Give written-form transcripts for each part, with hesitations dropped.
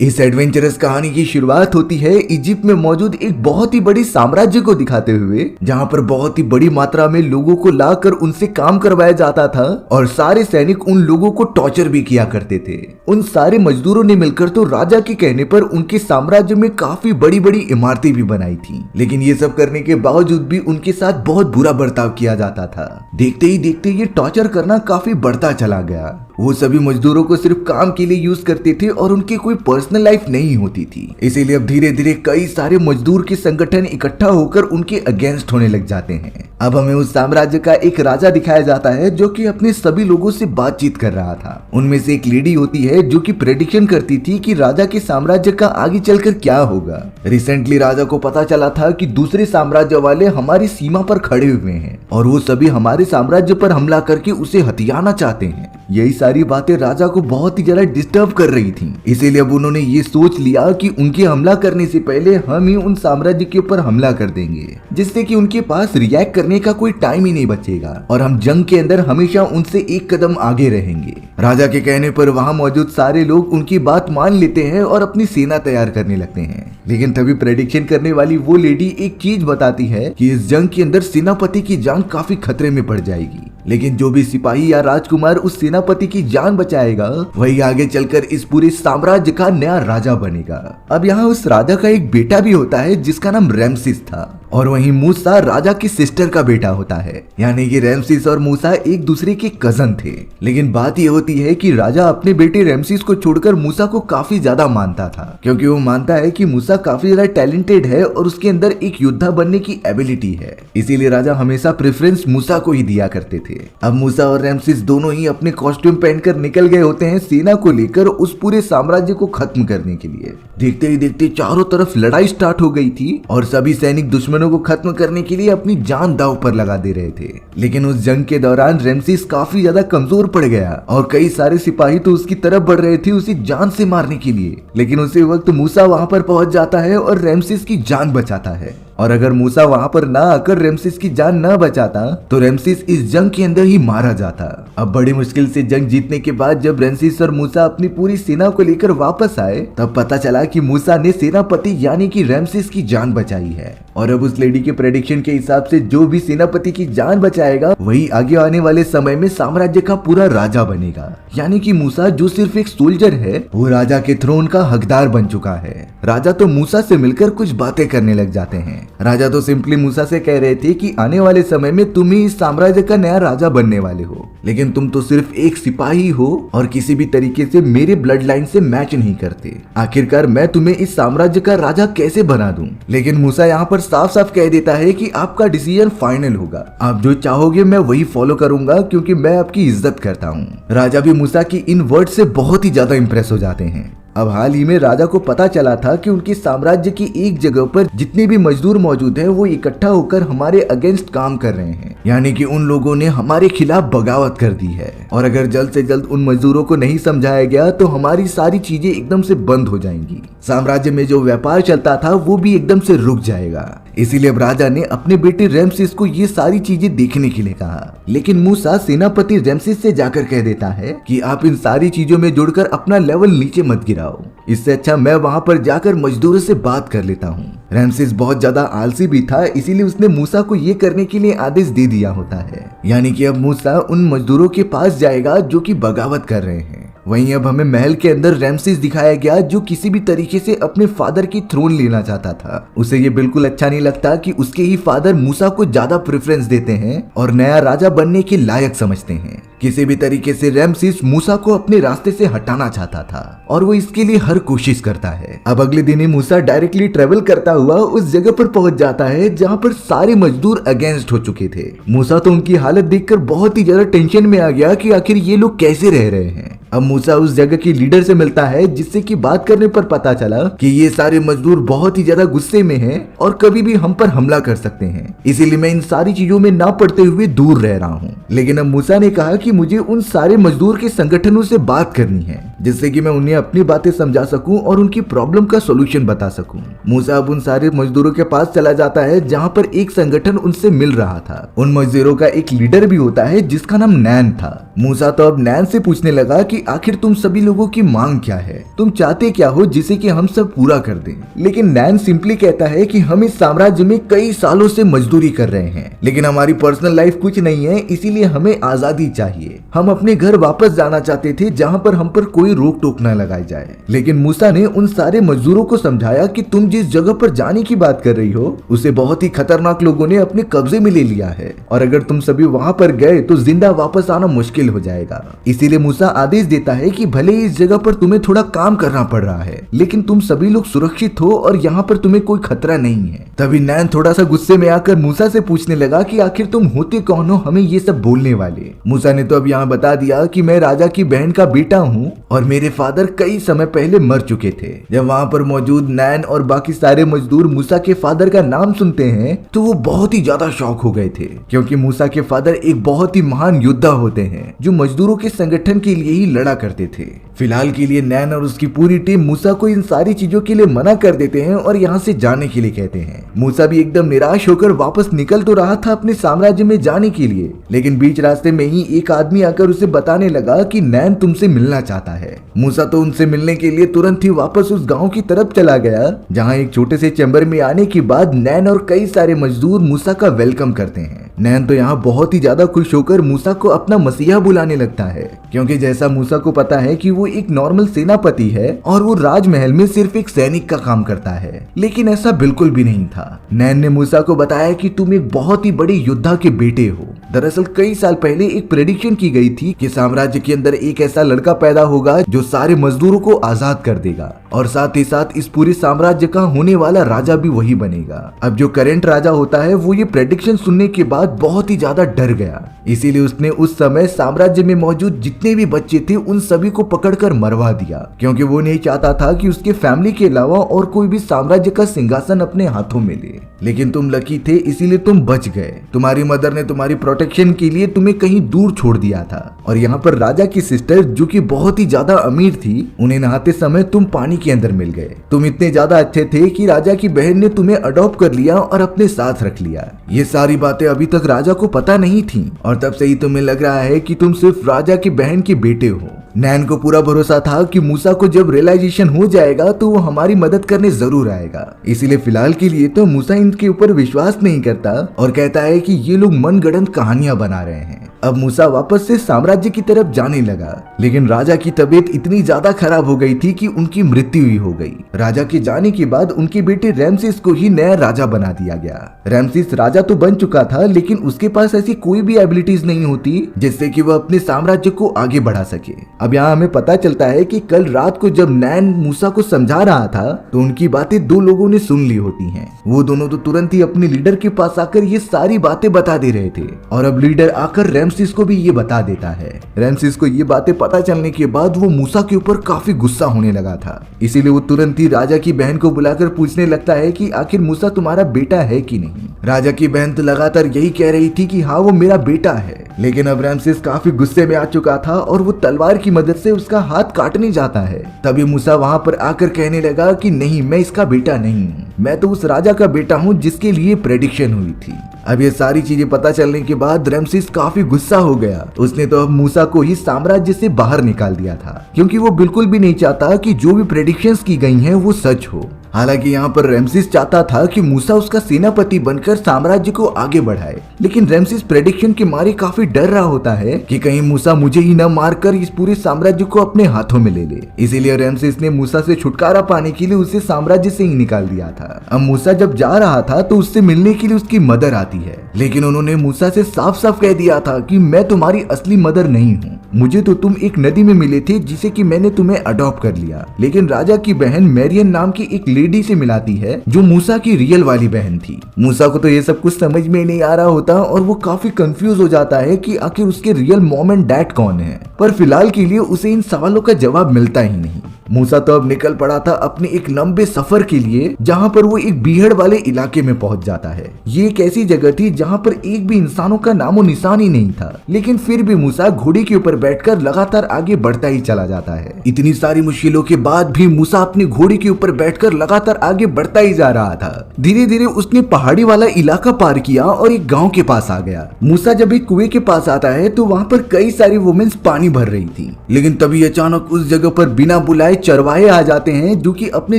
इस एडवेंचरस कहानी की शुरुआत होती है इजिप्ट में मौजूद एक बहुत ही बड़ी साम्राज्य को दिखाते हुए, जहां पर बहुत ही बड़ी मात्रा में लोगों को लाकर उनसे काम करवाया जाता था और सारे सैनिक उन लोगों को टॉर्चर भी किया करते थे। उन सारे मजदूरों ने मिलकर तो राजा के कहने पर उनके साम्राज्य में काफी बड़ी बड़ी इमारतें भी बनाई थी, लेकिन ये सब करने के बावजूद भी उनके साथ बहुत बुरा बर्ताव किया जाता था। देखते ही देखते ये टॉर्चर करना काफी बढ़ता चला गया। वो सभी मजदूरों को सिर्फ काम के लिए यूज करते थे और उनकी कोई पर्सनल लाइफ नहीं होती थी। इसीलिए अब धीरे धीरे कई सारे मजदूर के संगठन इकट्ठा होकर उनके अगेंस्ट होने लग जाते हैं। अब हमें उस साम्राज्य का एक राजा दिखाया जाता है जो कि अपने सभी लोगों से बातचीत कर रहा था। उनमें से एक लेडी होती है जो कि प्रेडिक्शन करती थी कि राजा के साम्राज्य का आगे चलकर क्या होगा। रिसेंटली राजा को पता चला था कि दूसरे साम्राज्य वाले हमारी सीमा पर खड़े हुए हैं और वो सभी हमारे साम्राज्य पर हमला करके उसे हथियाना चाहते हैं। यही सारी बातें राजा को बहुत ही ज्यादा डिस्टर्ब कर रही थी। इसीलिए अब उन्होंने ये सोच लिया कि उनके हमला करने से पहले हम ही उन साम्राज्य के ऊपर हमला कर देंगे, जिससे कि उनके पास रिएक्ट करने का कोई टाइम ही नहीं बचेगा और हम जंग के अंदर हमेशा उनसे एक कदम आगे रहेंगे। राजा के कहने पर वहां मौजूद सारे लोग उनकी बात मान लेते हैं और अपनी सेना तैयार करने लगते हैं। लेकिन तभी प्रेडिक्शन करने वाली वो लेडी एक चीज बताती है कि इस जंग के अंदर सेनापति की जान काफी खतरे में पड़ जाएगी, लेकिन जो भी सिपाही या राजकुमार उस सेनापति की जान बचाएगा वही आगे चलकर इस पूरे साम्राज्य का नया राजा बनेगा। अब यहाँ उस राजा का एक बेटा भी होता है जिसका नाम रैमसिस था और वहीं मूसा राजा की सिस्टर का बेटा होता है। यानी कि रैमसिस और मूसा एक दूसरे के कजन थे। लेकिन बात यह होती है कि राजा अपने बेटे रैमसिस को छोड़कर मूसा को काफी ज्यादा मानता था, क्योंकि वो मानता है कि मूसा काफी ज्यादा टैलेंटेड है और उसके अंदर एक योद्धा बनने की एबिलिटी है। इसीलिए राजा हमेशा प्रेफरेंस मूसा को ही दिया करते थे। अब मूसा और रैमसिस दोनों ही अपने कॉस्ट्यूम पहनकर निकल गए होते हैं सेना को लेकर उस पूरे साम्राज्य को खत्म करने के लिए। देखते ही देखते चारों तरफ लड़ाई स्टार्ट हो गई थी और सभी सैनिक दुश्मनों को खत्म करने के लिए अपनी जान दांव पर लगा दे रहे थे। लेकिन उस जंग के दौरान रैमसिस काफी ज्यादा कमजोर पड़ गया और कई सारे सिपाही तो उसकी तरफ बढ़ रहे थे उसे जान से मारने के लिए। लेकिन उसी वक्त मूसा वहां पर पहुंच जाता है और रैमसिस की जान बचाता है। और अगर मूसा वहां पर ना आकर रैमसिस की जान न बचाता तो रैमसिस इस जंग के अंदर ही मारा जाता। अब बड़ी मुश्किल से जंग जीतने के बाद जब रैमसिस और मूसा अपनी पूरी सेना को लेकर वापस आए तब पता चला कि मूसा ने सेनापति यानी कि रैमसिस की जान बचाई है। और अब उस लेडी के प्रेडिक्शन के हिसाब से जो भी सेनापति की जान बचाएगा वही आगे आने वाले समय में साम्राज्य का पूरा राजा बनेगा। यानी कि मूसा जो सिर्फ एक सोल्जर है वो राजा के थ्रोन का हकदार बन चुका है। राजा तो मूसा से मिलकर कुछ बातें करने लग जाते हैं। राजा तो सिंपली मूसा से कह रहे थे कि आने वाले समय में तुम ही इस साम्राज्य का नया राजा बनने वाले हो, लेकिन तुम तो सिर्फ एक सिपाही हो और किसी भी तरीके से मेरे ब्लड लाइन से मैच नहीं करते। आखिरकार मैं तुम्हें इस साम्राज्य का राजा कैसे बना दूं? लेकिन मूसा यहाँ पर साफ साफ कह देता है कि आपका डिसीजन फाइनल होगा, आप जो चाहोगे मैं वही फॉलो करूंगा क्योंकि मैं आपकी इज्जत करता हूँ। राजा भी मूसा की इन वर्ड से बहुत ही ज्यादा इंप्रेस हो जाते हैं। अब हाल ही में राजा को पता चला था कि उनके साम्राज्य की एक जगह पर जितने भी मजदूर मौजूद हैं वो इकट्ठा होकर हमारे अगेंस्ट काम कर रहे हैं। यानी कि उन लोगों ने हमारे खिलाफ बगावत कर दी है और अगर जल्द से जल्द उन मजदूरों को नहीं समझाया गया तो हमारी सारी चीजें एकदम से बंद हो जाएंगी। साम्राज्य में जो व्यापार चलता था वो भी एकदम से रुक जाएगा। इसीलिए अब राजा ने अपने बेटे रैमसिस को ये सारी चीजें देखने के लिए कहा। लेकिन मूसा सेनापति रैमसिस से जाकर कह देता है कि आप इन सारी चीजों में जुड़कर अपना लेवल नीचे मत गिराओ, इससे अच्छा मैं वहां पर जाकर मजदूरों से बात कर लेता हूँ। रैमसिस बहुत ज्यादा आलसी भी था, इसीलिए उसने मूसा को ये करने के लिए आदेश दे दिया होता है। यानी कि अब मूसा उन मजदूरों के पास जाएगा जो कि बगावत कर रहे हैं। वहीं अब हमें महल के अंदर रैमसिस दिखाया गया जो किसी भी तरीके से अपने फादर की थ्रोन लेना चाहता था। उसे ये बिल्कुल अच्छा नहीं लगता कि उसके ही फादर मूसा को ज्यादा प्रेफरेंस देते हैं और नया राजा बनने के लायक समझते हैं। किसी भी तरीके से रैमसिस मूसा को अपने रास्ते से हटाना चाहता था और वो इसके लिए हर कोशिश करता है। अब अगले दिन ही मूसा डायरेक्टली ट्रेवल करता हुआ उस जगह पर पहुंच जाता है जहां पर सारे मजदूर अगेंस्ट हो चुके थे। मूसा तो उनकी हालत देखकर बहुत ही ज्यादा टेंशन में आ गया कि आखिर ये लोग कैसे रह रहे हैं। अब मूसा उस जगह की लीडर से मिलता है जिससे कि बात करने पर पता चला कि ये सारे मजदूर बहुत ही ज्यादा गुस्से में हैं और कभी भी हम पर हमला कर सकते हैं, इसीलिए मैं इन सारी चीजों में ना पड़ते हुए दूर रह रहा हूँ। लेकिन अब मूसा ने कहा कि मुझे उन सारे मजदूर के संगठनों से बात करनी है जिससे कि मैं उन्हें अपनी बातें समझा सकूं और उनकी प्रॉब्लम का सॉल्यूशन बता सकूं। मूसा अब उन सारे मजदूरों के पास चला जाता है जहां पर एक संगठन उनसे मिल रहा था। उन मजदूरों का एक लीडर भी होता है जिसका नाम नैन था। मूसा तो अब नैन से पूछने लगा कि कि आखिर तुम सभी लोगों की मांग क्या है, तुम चाहते क्या हो जिसे कि हम सब पूरा कर दें। लेकिन नैन सिंपली कहता है कि हम इस साम्राज्य में कई सालों से मजदूरी कर रहे हैं, लेकिन हमारी पर्सनल लाइफ कुछ नहीं है, इसीलिए हमें आजादी चाहिए। हम अपने घर वापस जाना चाहते थे जहाँ पर हम पर कोई रोक टोक न लगाई जाए। लेकिन मूसा ने उन सारे मजदूरों को समझाया कि तुम जिस जगह पर जाने की बात कर रही हो उसे बहुत ही खतरनाक लोगों ने अपने कब्जे में ले लिया है, और अगर तुम सभी वहाँ पर गए तो जिंदा वापस आना मुश्किल हो जाएगा। इसीलिए मूसा आदेश देता है कि भले ही इस जगह पर तुम्हें थोड़ा काम करना पड़ रहा है, लेकिन तुम सभी लोग सुरक्षित हो और यहाँ पर तुम्हें कोई खतरा नहीं है। तभी नैन थोड़ा सा गुस्से में आकर मूसा से पूछने लगा कि आखिर तुम होते कौन हो हमें ये सब बोलने वाले। मूसा ने तो अब यहाँ बता दिया कि मैं राजा की बहन का बेटा हूँ और मेरे फादर कई समय पहले मर चुके थे। जब वहाँ पर मौजूद नैन और बाकी सारे मजदूर मूसा के फादर का नाम सुनते हैं तो वो बहुत ही ज्यादा शॉक हो गए थे, क्योंकि मूसा के फादर एक बहुत ही महान योद्धा होते हैं जो मजदूरों के संगठन के लिए ही लड़ा करते थे। फिलहाल के लिए नैन और उसकी पूरी टीम मूसा को इन सारी चीजों के लिए मना कर देते हैं और यहाँ से जाने के लिए कहते हैं। मूसा भी एकदम निराश होकर वापस निकल तो रहा था अपने साम्राज्य में जाने के लिए, लेकिन बीच रास्ते में ही एक आदमी आकर उसे बताने लगा कि नैन तुमसे मिलना चाहता है। मूसा तो उनसे मिलने के लिए तुरंत ही वापस उस गांव की तरफ चला गया, जहां एक छोटे से चैम्बर में आने के बाद नैन और कई सारे मजदूर मूसा का वेलकम करते हैं। नैन तो यहाँ बहुत ही ज्यादा खुश होकर मूसा को अपना मसीहा बुलाने लगता है, क्योंकि जैसा मूसा को पता है कि वो एक नॉर्मल सेनापति है और वो राजमहल में सिर्फ एक सैनिक का काम करता है, लेकिन ऐसा बिल्कुल भी नहीं था। नैन ने मूसा को बताया कि तुम एक बहुत ही बड़े योद्धा के बेटे हो। दरअसल कई साल पहले एक प्रेडिक्शन की गई थी कि साम्राज्य के अंदर एक ऐसा लड़का पैदा होगा जो सारे मजदूरों को आजाद कर देगा, और साथ ही साथ इस पूरे साम्राज्य का होने वाला राजा भी वही बनेगा। अब जो करंट राजा होता है वो ये प्रेडिक्शन सुनने के बाद बहुत ही ज्यादा डर गया, इसीलिए उसने उस समय साम्राज्य में मौजूद जितने भी बच्चे थे उन सभी को पकड़कर मरवा दिया, क्योंकि वो नहीं चाहता था कि उसके फैमिली के अलावा और कोई भी साम्राज्य का सिंहासन अपने हाथों में ले। लेकिन तुम लकी थे, इसीलिए तुम बच गए। तुम्हारी मदर ने तुम्हारी प्रोटेक्शन के लिए तुम्हें कहीं दूर छोड़ दिया था, और यहाँ पर राजा की सिस्टर जो कि बहुत ही ज्यादा अमीर थी, उन्हें नहाते समय तुम पानी के अंदर मिल गए। तुम इतने ज्यादा अच्छे थे कि राजा की बहन ने तुम्हें अडॉप्ट कर लिया और अपने साथ रख लिया। ये सारी बातें अभी तक राजा को पता नहीं थी, और तब से ही तुम्हें लग रहा है कि तुम सिर्फ राजा की बहन के बेटे हो। नैन को पूरा भरोसा था कि मूसा को जब रियलाइजेशन हो जाएगा तो वो हमारी मदद करने जरूर आएगा, इसीलिए फिलहाल के लिए तो मूसा इनके ऊपर विश्वास नहीं करता और कहता है कि ये लोग मनगढ़ंत कहानियां बना रहे हैं। अब मूसा वापस से साम्राज्य की तरफ जाने लगा, लेकिन राजा की तबीयत इतनी ज्यादा खराब हो गई थी कि उनकी मृत्यु ही हो गई। राजा के जाने के बाद उनके बेटे रैमसेस को ही नया राजा बना दिया गया। रैमसेस राजा तो बन चुका था, लेकिन उसके पास ऐसी कोई भी एबिलिटीज नहीं होती जिससे कि वह अपने साम्राज्य को आगे बढ़ा सके। अब यहाँ हमें पता चलता है कि कल रात को जब नैन मूसा को समझा रहा था तो उनकी बातें दो लोगों ने सुन ली होती हैं। वो दोनों तो तुरंत ही अपने लीडर के पास आकर ये सारी बातें बता दे रहे थे, और अब लीडर आकर रैमसेस को भी ये बता देता है। रैमसेस को ये बातें पता चलने के बाद वो मूसा के ऊपर काफी गुस्सा होने लगा था, इसीलिए वो तुरंत ही राजा की बहन को बुलाकर पूछने लगता है कि आखिर मूसा तुम्हारा बेटा है कि नहीं। राजा की बहन तो लगातार यही कह रही थी कि हाँ वो मेरा बेटा है, लेकिन अब रैमसेस काफी गुस्से में आ चुका था और वो तलवार की मदद से उसका हाथ काटने जाता है। तभी मूसा वहाँ पर आकर कहने लगा कि नहीं, मैं इसका बेटा नहीं हूँ, मैं तो उस राजा का बेटा हूँ जिसके लिए प्रेडिक्शन हुई थी। अब ये सारी चीजें पता चलने के बाद रैमसेस काफी गुस्सा हो गया। उसने तो अब मूसा को ही साम्राज्य से बाहर निकाल दिया था, क्योंकि वो बिल्कुल भी नहीं चाहता कि जो भी प्रेडिक्शंस की गई हैं वो सच हो। हालांकि यहाँ पर रैमसेस चाहता था कि मूसा उसका सेनापति बनकर साम्राज्य को आगे बढ़ाए, लेकिन रैमसेस प्रेडिक्शन के मारे काफी डर रहा होता है कि कहीं मूसा मुझे ही न मारकर इस पूरे साम्राज्य को अपने हाथों में ले ले। इसीलिए रैमसेस ने मूसा से छुटकारा पाने के लिए उसे साम्राज्य से ही निकाल दिया था। अब मूसा जब जा रहा था तो उससे मिलने के लिए उसकी मदर आती है, लेकिन उन्होंने मूसा से साफ साफ कह दिया था कि मैं तुम्हारी असली मदर नहीं हूँ, मुझे तो तुम एक नदी में मिले थे जिसे कि मैंने तुम्हें अडॉप्ट कर लिया। लेकिन राजा की बहन मैरियन नाम की एक लेडी से मिलाती है जो मूसा की रियल वाली बहन थी। मूसा को तो ये सब कुछ समझ में नहीं आ रहा होता और वो काफी कंफ्यूज हो जाता है कि आखिर उसके रियल मॉम एंड डैड कौन है, पर फिलहाल के लिए उसे इन सवालों का जवाब मिलता ही नहीं। मूसा तो अब निकल पड़ा था अपने एक लंबे सफर के लिए, जहाँ पर वो एक बीहड़ वाले इलाके में पहुंच जाता है। ये एक ऐसी जगह थी जहाँ पर एक भी इंसानों का नामो निशान ही नहीं था, लेकिन फिर भी मूसा घोड़े के ऊपर बैठकर लगातार आगे बढ़ता ही चला जाता है। इतनी सारी मुश्किलों के बाद भी मूसा अपने घोड़े के ऊपर बैठकर लगातार आगे बढ़ता ही जा रहा था। धीरे धीरे उसने पहाड़ी वाला इलाका पार किया और एक गांव के पास आ गया। मूसा जब एक कुएं के पास आता है तो वहाँ पर कई सारी वुमेन्स पानी भर रही थी, लेकिन तभी अचानक उस जगह पर बिना बुलाए चरवाहे आ जाते हैं जो कि अपने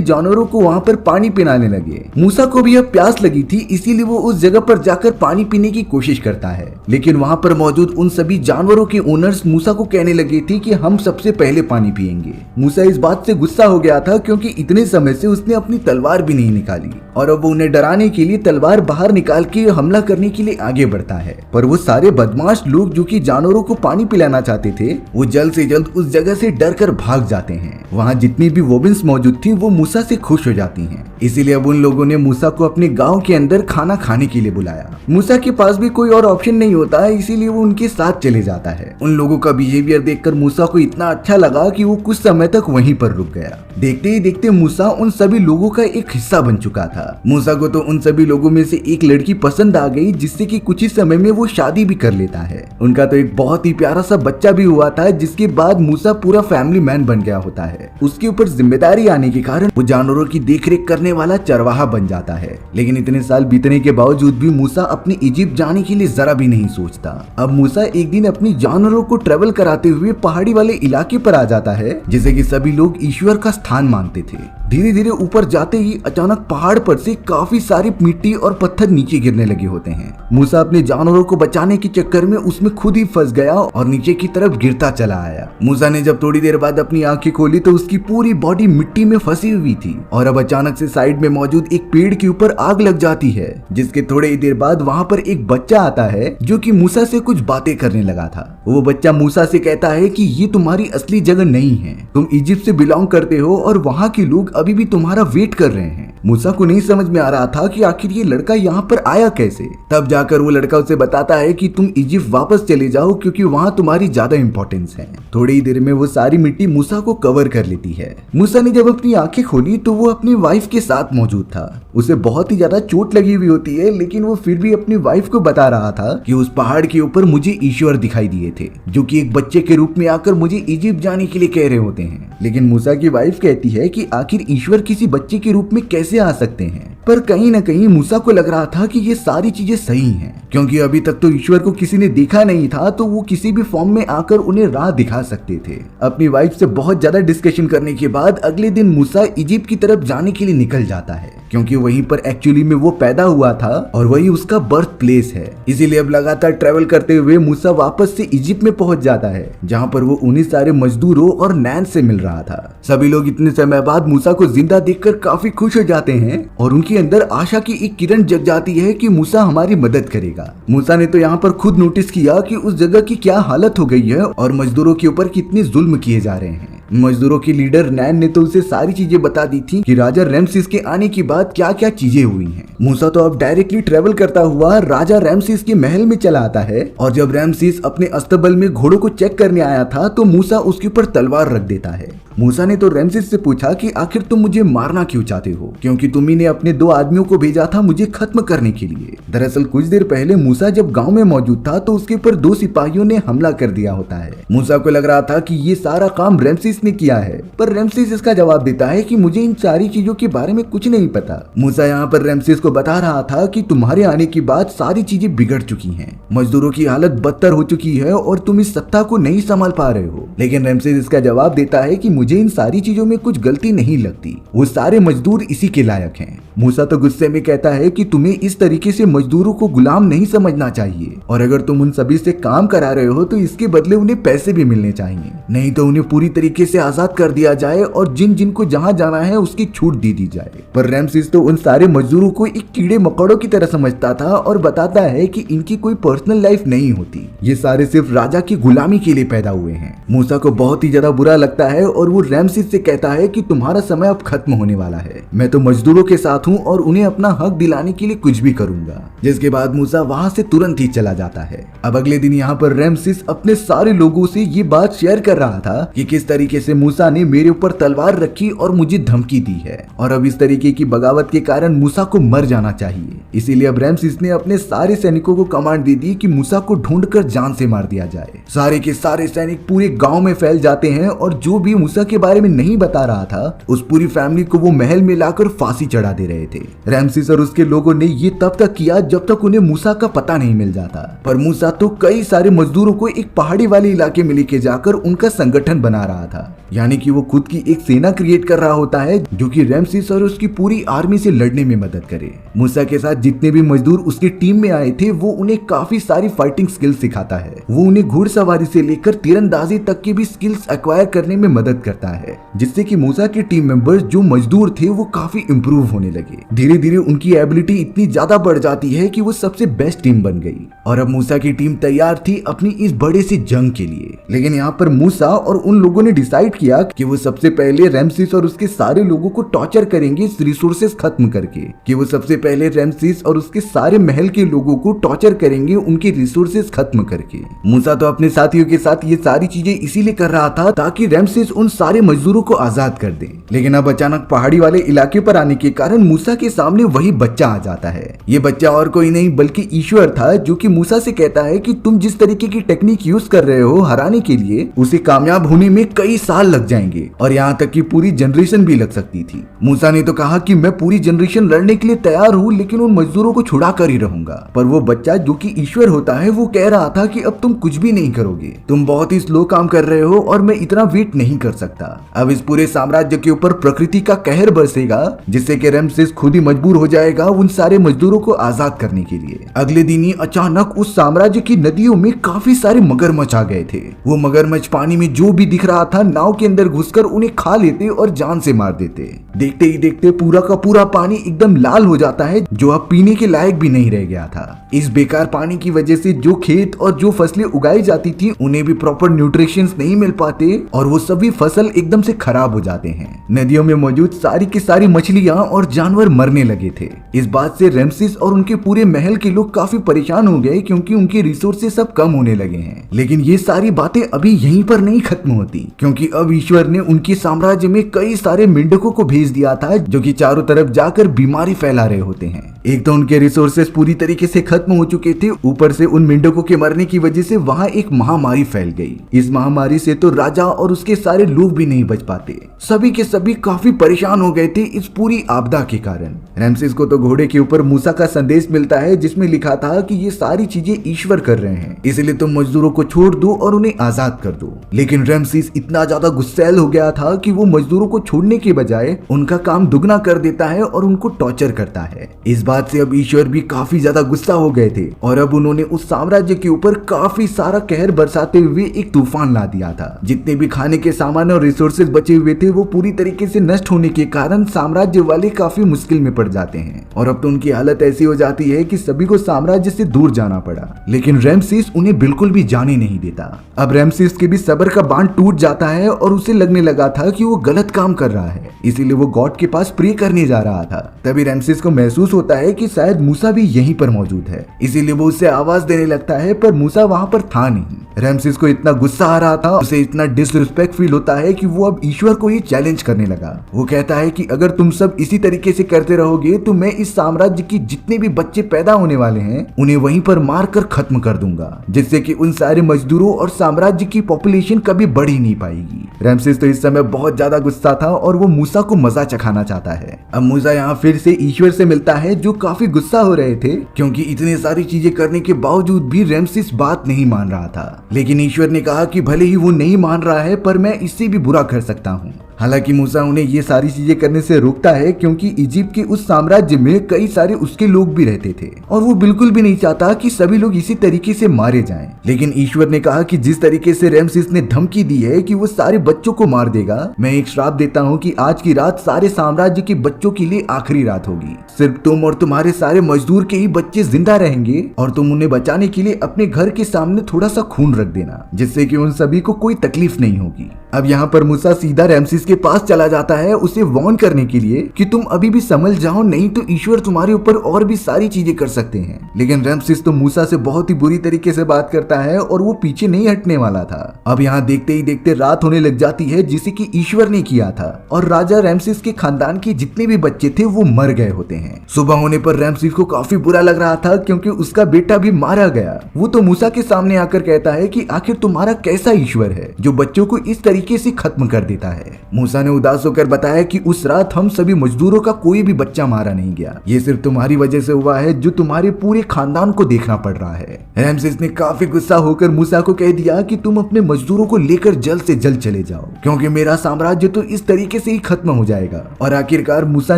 जानवरों को वहाँ पर पानी पिलाने लगे। मूसा को भी अब प्यास लगी थी, इसीलिए वो उस जगह पर जाकर पानी पीने की कोशिश करता है, लेकिन वहाँ पर मौजूद उन सभी जानवरों के ओनर्स मूसा को कहने लगे थे कि हम सबसे पहले पानी पिएंगे। मूसा इस बात से गुस्सा हो गया था क्योंकि इतने समय से उसने अपनी तलवार भी नहीं निकाली और अब वो उन्हें डराने के लिए तलवार बाहर निकाल के हमला करने के लिए आगे बढ़ता है। पर वो सारे बदमाश लोग जो कि जानवरों को पानी पिलाना चाहते थे, वो जल्द से जल्द उस जगह से डर कर भाग जाते हैं। वहाँ जितनी भी वोमेन्स मौजूद थी वो मूसा से खुश हो जाती हैं। इसीलिए अब उन लोगों ने मूसा को अपने गांव के अंदर खाना खाने के लिए बुलाया। मूसा के पास भी कोई और ऑप्शन नहीं होता है, इसीलिए वो उनके साथ चले जाता है। उन लोगों का बिहेवियर देखकर मूसा को इतना अच्छा लगा कि वो कुछ समय तक वहीं पर रुक गया। देखते ही देखते मूसा उन सभी लोगों का एक हिस्सा बन चुका था। मूसा को तो उन सभी लोगों में से एक लड़की पसंद आ गई, जिससे कि कुछ ही समय में वो शादी भी कर लेता है। उनका तो एक बहुत ही प्यारा सा बच्चा भी हुआ था, जिसके बाद मूसा पूरा फैमिली मैन बन गया होता है। उसके ऊपर जिम्मेदारी आने के कारण वो जानवरों की देखरेख करने वाला चरवाहा बन जाता है। लेकिन इतने साल बीतने के बावजूद भी मूसा अपने इजिप्ट जाने के लिए जरा भी नहीं सोचता। अब मूसा एक दिन अपनी जानवरों को ट्रेवल कराते हुए पहाड़ी वाले इलाके पर आ जाता है, जिसे कि सभी लोग ईश्वर का स्थान मानते थे। धीरे धीरे ऊपर जाते ही अचानक पहाड़ पर से काफी सारी मिट्टी और पत्थर नीचे गिरने लगे होते हैं। मूसा अपने जानवरों को बचाने के चक्कर में उसमें खुद ही फंस गया और नीचे की तरफ गिरता चला आया। मूसा ने जब थोड़ी देर बाद अपनी आंखें खोली तो उसकी पूरी बॉडी मिट्टी में फंसी हुई थी और अब अचानक से साइड में मौजूद एक पेड़ के ऊपर आग लग जाती है, जिसके थोड़ी देर बाद वहाँ पर एक बच्चा आता है जो कि मूसा से कुछ बातें करने लगा था। वो बच्चा मूसा से कहता है कि ये तुम्हारी असली जगह नहीं है, तुम इजिप्ट से बिलोंग करते हो और वहाँ के लोग अभी भी तुम्हारा वेट कर रहे हैं। मूसा को नहीं समझ में आ रहा था कि आखिर ये लड़का यहाँ पर आया कैसे। तब जाकर वो लड़का उसे बताता है कि तुम इजिप्ट वापस चले जाओ क्योंकि वहाँ तुम्हारी ज्यादा इंपॉर्टेंस है। थोड़ी ही देर में वो सारी मिट्टी मूसा को कवर कर लेती है। मूसा ने जब अपनी आंखें खोली तो वो अपनी वाइफ के साथ मौजूद था। उसे बहुत ही ज्यादा चोट लगी हुई होती है, लेकिन वो फिर भी अपनी वाइफ को बता रहा था कि उस पहाड़ के ऊपर मुझे ईश्वर दिखाई दिए थे, जो कि एक बच्चे के रूप में आकर मुझे इजिप्ट जाने के लिए कह रहे होते हैं। लेकिन मूसा की वाइफ कहती है कि आखिर ईश्वर किसी बच्चे के रूप में कैसे आ सकते हैं। पर कहीं न कहीं मूसा को लग रहा था कि ये सारी चीजें सही हैं, क्योंकि अभी तक तो ईश्वर को किसी ने देखा नहीं था, तो वो किसी भी फॉर्म में आकर उन्हें राह दिखा सकते थे। अपनी वाइफ से बहुत ज्यादा डिस्कशन करने के बाद अगले दिन मूसा इजिप्ट की तरफ जाने के लिए निकल जाता है, क्योंकि वहीं पर एक्चुअली में वो पैदा हुआ था और वही उसका बर्थ प्लेस है। इसीलिए अब लगातार ट्रेवल करते हुए मूसा वापस से इजिप्ट में पहुंच जाता है, जहाँ पर वो उन्हीं सारे मजदूरों और नैन से मिल रहा था। सभी लोग इतने समय बाद मूसा को जिंदा देखकर काफी खुश हो जाते हैं और उनके अंदर आशा की एक किरण जग जाती है कि मूसा हमारी मदद करेगा। मूसा ने तो यहाँ पर खुद नोटिस किया कि उस जगह की क्या हालत हो गई है और मजदूरों के ऊपर कितने जुल्म किए जा रहे हैं। मजदूरों की लीडर नैन ने तो उसे सारी चीजें बता दी थी कि राजा रैमसिस के आने के बाद क्या क्या चीजें हुई हैं। मूसा तो अब डायरेक्टली ट्रेवल करता हुआ राजा रैमसिस के महल में चला आता है और जब रैमसिस अपने अस्तबल में घोड़ों को चेक करने आया था तो मूसा उसके ऊपर तलवार रख देता है। मूसा ने तो रैमसिस से पूछा कि आखिर तुम मुझे मारना क्यों चाहते हो, क्योंकि तुम ही ने अपने 2 आदमियों को भेजा था मुझे खत्म करने के लिए। दरअसल कुछ देर पहले मूसा जब गांव में मौजूद था तो उसके ऊपर 2 सिपाहियों ने हमला कर दिया होता है। मूसा को लग रहा था कि ये सारा काम रैमसिस ने किया है, पर रैमसिस इसका जवाब देता है कि मुझे इन सारी चीजों के बारे में कुछ नहीं पता। मूसा यहाँ पर रैमसिस को बता रहा था कि तुम्हारे आने के बाद सारी चीजें बिगड़ चुकी हैं, मजदूरों की हालत बदतर हो चुकी है और तुम इस सत्ता को नहीं संभाल पा रहे हो। लेकिन रैमसिस इसका जवाब देता है कि मुझे इन सारी चीजों में कुछ गलती नहीं लगती, वो सारे मजदूर इसी के लायक हैं। मूसा तो गुस्से में कहता है कि तुम्हें इस तरीके से मजदूरों को गुलाम नहीं समझना चाहिए और अगर तुम उन सभी से काम करा रहे हो तो इसके बदले उन्हें पैसे भी मिलने चाहिए, नहीं तो उन्हें पूरी तरीके से आजाद कर दिया जाए और जिन जिन को जहाँ जाना है उसकी छूट दे दी जाए। पर रैमसिस तो उन सारे मजदूरों को एक कीड़े मकोड़ों की तरह समझता था और बताता है कि इनकी कोई पर्सनल लाइफ नहीं होती, ये सारे सिर्फ राजा की गुलामी के लिए पैदा हुए हैं। मूसा को बहुत ही ज्यादा बुरा लगता है और वो रैमसिस से कहता है कि तुम्हारा समय अब खत्म होने वाला है, मैं तो मजदूरों के साथ साथ हूँ और उन्हें अपना हक दिलाने के लिए कुछ भी करूंगा। जिसके बाद मूसा वहाँ से तुरंत ही चला जाता है। अब अगले दिन यहाँ पर रैमसिस अपने सारे लोगों से ये बात शेयर कर रहा था कि किस तरीके से मूसा ने मेरे ऊपर तलवार रखी और मुझे धमकी दी है और अब इस तरीके की बगावत के कारण मूसा को मर जाना चाहिए। इसीलिए अब रैमसिस ने अपने सारे सैनिकों को कमांड दे दी कि मूसा को ढूंढकर जान से मार दिया जाए। सारे के सारे सैनिक पूरे गांव में फैल जाते हैं और जो भी मूसा के बारे में नहीं बता रहा था उस पूरी फैमिली को वो महल में लाकर फांसी चढ़ा दे रहे थे। रैमसिस और उसके लोगों ने ये तब तक किया जब तक उन्हें मूसा का पता नहीं मिल जाता। पर मूसा तो कई सारे मजदूरों को एक पहाड़ी वाले इलाके में लेके जाकर उनका संगठन बना रहा था, यानी कि वो खुद की एक सेना क्रिएट कर रहा होता है जो कि रैमसिस और उसकी पूरी आर्मी से लड़ने में मदद करे। मूसा के साथ जितने भी मजदूर उसकी टीम में आए थे वो उन्हें काफी सारी फाइटिंग स्किल्स सिखाता है। वो उन्हें घुड़सवारी से लेकर तीरंदाजी तक की भी स्किल्स एक्वायर करने में मदद करता है, जिससे कि मूसा के टीम मेंबर्स जो मजदूर थे वो काफी इंप्रूव होने लगे। धीरे धीरे उनकी एबिलिटी इतनी ज्यादा बढ़ जाती है कि वो सबसे बेस्ट टीम बन गई और अब मूसा की टीम तैयार थी अपनी इस बड़े से जंग के लिए। लेकिन यहाँ पर मूसा और उन लोगों ने डिसाइड किया कि वो सबसे पहले रैमसिस और उसके सारे लोगों को टॉर्चर करेंगे रिसोर्सेस खत्म करके, कि वो सबसे पहले रैमसिस और उसके सारे महल के लोगों को टॉर्चर करेंगे उनके रिसोर्सेस खत्म करके। मूसा तो अपने साथियों के साथ ये सारी चीजें इसीलिए कर रहा था ताकि रैमसिस उन सारे मजदूरों को आजाद कर दे। लेकिन अब अचानक पहाड़ी वाले इलाके पर आने के कारण मूसा के सामने वही बच्चा आ जाता है। ये बच्चा और कोई नहीं बल्कि ईश्वर था, जो कि मूसा से कहता है कि तुम जिस तरीके की टेक्निक यूज कर रहे हो हराने के लिए उसे कामयाब होने में कई साल लग जाएंगे और यहाँ तक कि पूरी जनरेशन भी लग सकती थी। मूसा ने तो कहा कि मैं पूरी जनरेशन लड़ने के लिए तैयार हूँ लेकिन उन मजदूरों को छुड़ा कर ही रहूंगा। पर वो बच्चा जो कि ईश्वर होता है वो कह रहा था कि अब तुम कुछ भी नहीं करोगे, तुम बहुत ही स्लो काम कर रहे हो और मैं इतना वेट नहीं कर सकता। अब इस पूरे साम्राज्य के ऊपर प्रकृति का कहर बरसेगा जिससे कि रैमसिस खुद ही मजबूर हो जाएगा उन सारे मजदूरों को आजाद करने के लिए। अगले दिन ही अचानक उस साम्राज्य की नदियों में काफी सारे मगरमच्छ आ गए थे। वो मगरमच्छ पानी में जो भी दिख रहा था नाव के अंदर घुसकर उन्हें खा लेते और जान से मार देते। देखते ही देखते पूरा का पूरा पानी एकदम लाल हो जाता है जो अब पीने के लायक भी नहीं रह गया था। इस बेकार पानी की वजह से जो खेत और जो फसलें उगाई जाती थी उन्हें भी प्रॉपर न्यूट्रिशंस नहीं मिल पाते और वो सभी फसल एकदम से खराब हो जाते हैं। नदियों में मौजूद सारी की सारी मछलियां और जानवर मरने लगे थे। इस बात से रैमसिस और उनके पूरे महल के लोग काफी परेशान हो गए क्योंकि उनके रिसोर्सेस सब कम होने लगे हैं। लेकिन ये सारी बातें अभी यहीं पर नहीं खत्म होती, क्योंकि अब ईश्वर ने उनके साम्राज्य में कई सारे मेंढकों को भेज दिया था जो कि चारों तरफ जाकर बीमारी फैला रहे होते हैं। एक तो उनके रिसोर्सेस पूरी तरीके से खत्म हो चुके थे, ऊपर से उन मेंढकों के मरने की वजह से वहाँ एक महामारी फैल गई। इस महामारी से तो राजा और उसके सारे लोग भी नहीं बच पाते। सभी के सभी काफी परेशान हो गए थे इस पूरी आपदा के कारण। रैमसिस को तो घोड़े के ऊपर मूसा का संदेश मिलता है जिसमें लिखा था कि ये सारी चीजें ईश्वर कर रहे हैं, इसलिए तुम मजदूरों को छोड़ दो और उन्हें आजाद कर दो। लेकिन रैमसिस इतना ज्यादा गुस्सैल हो गया था कि वो मजदूरों को छोड़ने के बजाय उनका काम दुगना कर देता है और उनको टॉर्चर करता है। इस बात से अब ईश्वर भी काफी ज्यादा गुस्सा हो गए थे और अब उन्होंने उस साम्राज्य के ऊपर काफी सारा कहर बरसाते हुए एक तूफान ला दिया था। जितने भी खाने के सामान और रिसोर्सेज बचे हुए थे वो पूरी तरीके से नष्ट होने के कारण साम्राज्य वाले काफी मुश्किल में पड़ जाते हैं और अब तो उनकी हालत ऐसी हो जाती है कि सभी को साम्राज्य से दूर जाना पड़ा। लेकिन रैमसिस उन्हें बिल्कुल भी जाने नहीं देता। अब रैमसिस के भी सब्र का बांध टूट जाता है और उसे लगने लगा था कि वो गलत काम कर रहा है, इसीलिए वो गॉड के पास प्रे करने जा रहा था। तभी रैमसिस को महसूस होता है कि शायद मूसा भी यहीं पर मौजूद है, इसीलिए वो उससे आवाज देने लगता है, पर मूसा वहां पर था नहीं। रैमसिस को इतना गुस्सा आ रहा था, उसे इतना डिसरिस्पेक्ट फील होता है कि वो अब ईश्वर को ही चैलेंज करने लगा। वो कहता है कि अगर तुम सब इसी तरीके से करते रहोगे तो मैं इस साम्राज्य की जितने भी बच्चे पैदा होने वाले हैं उन्हें वहीं पर मार कर खत्म कर दूंगा, जिससे कि उन सारे मजदूरों और साम्राज्य की पॉपुलेशन कभी बढ़ ही नहीं पाएगी। रैमसिस तो इस समय बहुत ज्यादा गुस्सा था और वो मूसा को मजा चखाना चाहता है। अब मूसा यहाँ फिर से ईश्वर से मिलता है जो काफी गुस्सा हो रहे थे क्योंकि इतने सारी चीजें करने के बावजूद भी रैमसिस बात नहीं मान रहा था। लेकिन ईश्वर ने कहा कि भले ही वो नहीं मान रहा है पर मैं इससे भी बुरा कर सकता हूँ। हालांकि मूसा उन्हें ये सारी चीजें करने से रोकता है क्योंकि इजिप्ट के उस साम्राज्य में कई सारे उसके लोग भी रहते थे और वो बिल्कुल भी नहीं चाहता कि सभी लोग इसी तरीके से मारे जाएं। लेकिन ईश्वर ने कहा कि जिस तरीके से रैमसिस ने धमकी दी है कि वो सारे बच्चों को मार देगा, मैं एक श्राप देता हूँ कि आज की रात सारे साम्राज्य के बच्चों के लिए आखिरी रात होगी। सिर्फ तुम और तुम्हारे सारे मजदूर के ही बच्चे जिंदा रहेंगे और तुम उन्हें बचाने के लिए अपने घर के सामने थोड़ा सा खून रख देना, जिससे कि उन सभी को कोई तकलीफ नहीं होगी। अब यहाँ पर मूसा सीधा रैमसिस के पास चला जाता है उसे वार्न करने के लिए कि तुम अभी भी संभल जाओ, नहीं तो ईश्वर तुम्हारे ऊपर और भी सारी चीजें कर सकते हैं। लेकिन रैमसेस तो मूसा से बहुत ही बुरी तरीके से बात करता है और वो पीछे नहीं हटने वाला था। अब यहाँ देखते ही देखते रात होने लग जाती है जिसे कि ईश्वर ने किया था और राजा रैमसेस के खानदान के जितने भी बच्चे थे वो मर गए होते हैं। सुबह होने पर रैमसेस को काफी बुरा लग रहा था क्योंकि उसका बेटा भी मारा गया। वो तो मूसा के सामने आकर कहता है कि आखिर तुम्हारा कैसा ईश्वर है जो बच्चों को इस तरीके से खत्म कर देता है। मूसा ने उदास होकर बताया कि उस रात हम सभी मजदूरों का कोई भी बच्चा मारा नहीं गया, ये सिर्फ तुम्हारी वजह से हुआ है जो तुम्हारे पूरे खानदान को देखना पड़ रहा है। रैमसेस ने काफी गुस्सा होकर मूसा को कह दिया कि तुम अपने मजदूरों को लेकर जल्द से जल्द चले जाओ क्योंकि मेरा साम्राज्य तो इस तरीके से ही खत्म हो जाएगा। और आखिरकार मूसा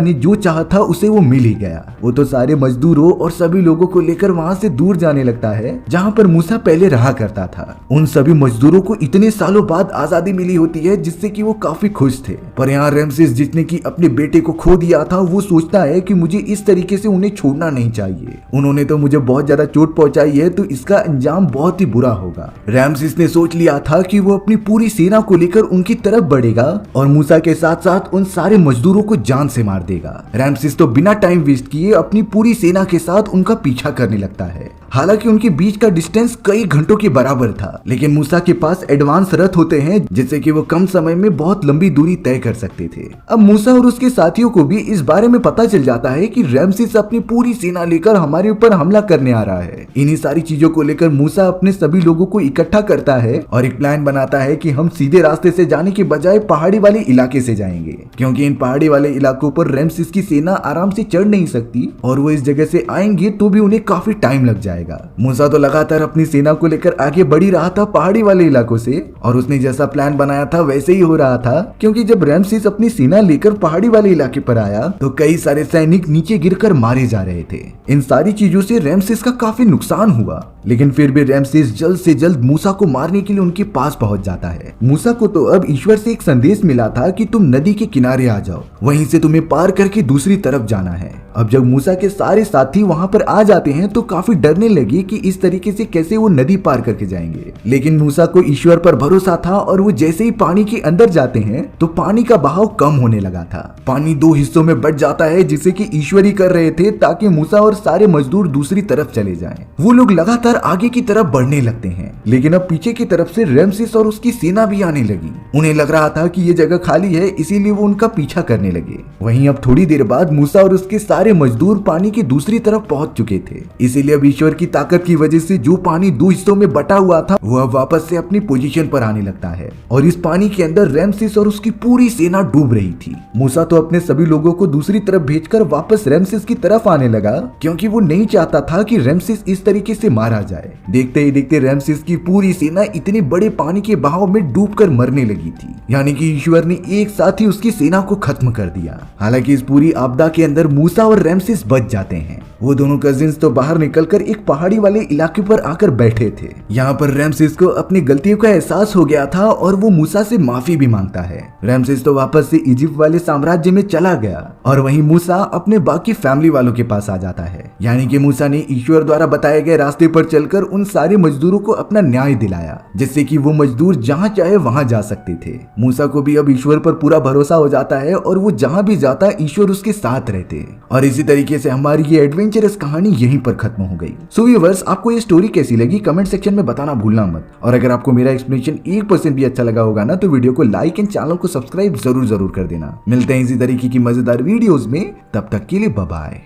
ने जो चाहा था उसे वो मिल ही गया। वो तो सारे मजदूरों और सभी लोगों को लेकर वहाँ से दूर जाने लगता है जहाँ पर मूसा पहले रहा करता था। उन सभी मजदूरों को इतने सालों बाद आजादी मिली होती है जिससे कि वो काफी खुश थे। पर यहाँ रैमसेस जिसने कि अपने बेटे को खो दिया था वो सोचता है कि मुझे इस तरीके से उन्हें छोड़ना नहीं चाहिए। उन्होंने तो मुझे बहुत ज्यादा चोट पहुंचाई है तो इसका अंजाम बहुत ही बुरा होगा। रैमसेस ने सोच लिया था कि वो अपनी पूरी सेना को लेकर उनकी तरफ बढ़ेगा और मूसा के साथ साथ उन सारे मजदूरों को जान से मार देगा। रैमसेस तो बिना टाइम वेस्ट किए अपनी पूरी सेना के साथ उनका पीछा करने लगता है। हालांकि उनके बीच का डिस्टेंस कई घंटों के बराबर था, लेकिन मूसा के पास एडवांस रथ होते हैं जिससे कि वो कम समय में बहुत लंबी दूरी तय कर सकते थे। अब मूसा और उसके साथियों को भी इस बारे में पता चल जाता है कि रैमसेस अपनी पूरी सेना लेकर हमारे ऊपर हमला करने आ रहा है। इन्हीं सारी चीजों को लेकर मूसा अपने सभी लोगों को इकट्ठा करता है और एक प्लान बनाता है कि हम सीधे रास्ते से जाने के बजाय पहाड़ी वाले इलाके से जाएंगे क्योंकि इन पहाड़ी वाले इलाकों पर रैमसेस की सेना आराम से चढ़ नहीं सकती और वो इस जगह से आएंगे तो भी उन्हें काफी टाइम लग जाएगा। मूसा तो लगातार अपनी सेना को लेकर आगे बढ़ ही रहा था पहाड़ी वाले इलाकों से और उसने जैसा प्लान बनाया था वैसे ही हो रहा था क्योंकि जब रैमसेस अपनी सेना लेकर पहाड़ी वाले इलाके पर आया तो कई सारे सैनिक नीचे गिरकर मारे जा रहे थे। इन सारी चीजों से रैमसेस का काफी नुकसान हुआ, लेकिन फिर भी रैमसेस जल्द से जल्द मूसा को मारने के लिए उनके पास पहुंच जाता है। मूसा को तो अब ईश्वर से एक संदेश मिला था कि तुम नदी के किनारे आ जाओ, वहीं से तुम्हें पार करके दूसरी तरफ जाना है। अब जब मूसा के सारे साथी वहां पर आ जाते हैं तो काफी डरने लगे कि इस तरीके से कैसे वो नदी पार करके जाएंगे, लेकिन मूसा को ईश्वर पर भरोसा था और वो जैसे ही पानी के अंदर जाते हैं तो पानी का बहाव कम होने लगा था। पानी दो हिस्सों में बट जाता है जिसे कि ईश्वर ही कर रहे थे ताकि मूसा और सारे मजदूर दूसरी तरफ चले जाएं। वो लोग लगातार आगे की तरफ बढ़ने लगते हैं, लेकिन अब पीछे की तरफ से रैमसेस और उसकी सेना भी आने लगी। उन्हें लग रहा था कि ये जगह खाली है, इसीलिए वो उनका पीछा करने लगे। वहीं अब थोड़ी देर बाद मूसा और उसके सारे मजदूर पानी की दूसरी तरफ पहुंच चुके थे, इसीलिए अब ईश्वर की ताकत की वजह से जो पानी दो हिस्सों में बटा हुआ था वो अब वापस से अपनी पोजीशन पर आने लगता है और इस पानी के अंदर रैमसेस और उसकी पूरी सेना डूब रही थी। मूसा तो अपने सभी लोगों को दूसरी तरफ भेजकर वापस रैमसेस की तरफ आने लगा क्योंकि वो नहीं चाहता था कि रैमसेस इस तरीके से मारा जाए। देखते ही देखते रैमसेस की पूरी सेना इतने बड़े पानी के बहाव में डूबकर मरने लगी थी, यानी कि ईश्वर ने एक साथ ही उसकी सेना को खत्म कर दिया। हालांकि इस पूरी आपदा के अंदर मूसा और रैमसेस बच जाते हैं। वो दोनों कजिन्स तो बाहर निकलकर एक पहाड़ी वाले इलाके पर आकर बैठे थे। यहाँ पर रैमसेस को अपनी गलतियों का एहसास हो गया था और वो मूसा से माफी भी मांगता है। रैमसेस तो वापस से इजिप्ट वाले साम्राज्य में चला गया और वहीं मूसा अपने बाकी फैमिली वालों के पास आ जाता है, यानी कि मूसा ने ईश्वर द्वारा बताए गए रास्ते पर चलकर उन सारे मजदूरों को अपना न्याय दिलाया जिससे कि वो मजदूर जहाँ चाहे वहाँ जा सकते थे। मूसा को भी अब ईश्वर पर पूरा भरोसा हो जाता है और वो जहाँ भी जाता ईश्वर उसके साथ रहते। और इसी तरीके से हमारी ये एडवेंचरस कहानी यहीं पर खत्म हो गई। सो व्यूअर्स, आपको ये स्टोरी कैसी लगी कमेंट सेक्शन में बताना भूलना मत। और अगर आपको मेरा एक्सप्लेनेशन 1% भी अच्छा लगा होगा ना तो वीडियो को लाइक एंड चैनल को सब्सक्राइब जरूर कर देना। मिलते हैं इसी तरीके की मजेदार वीडियोस में, तब तक के लिए बाय बाय।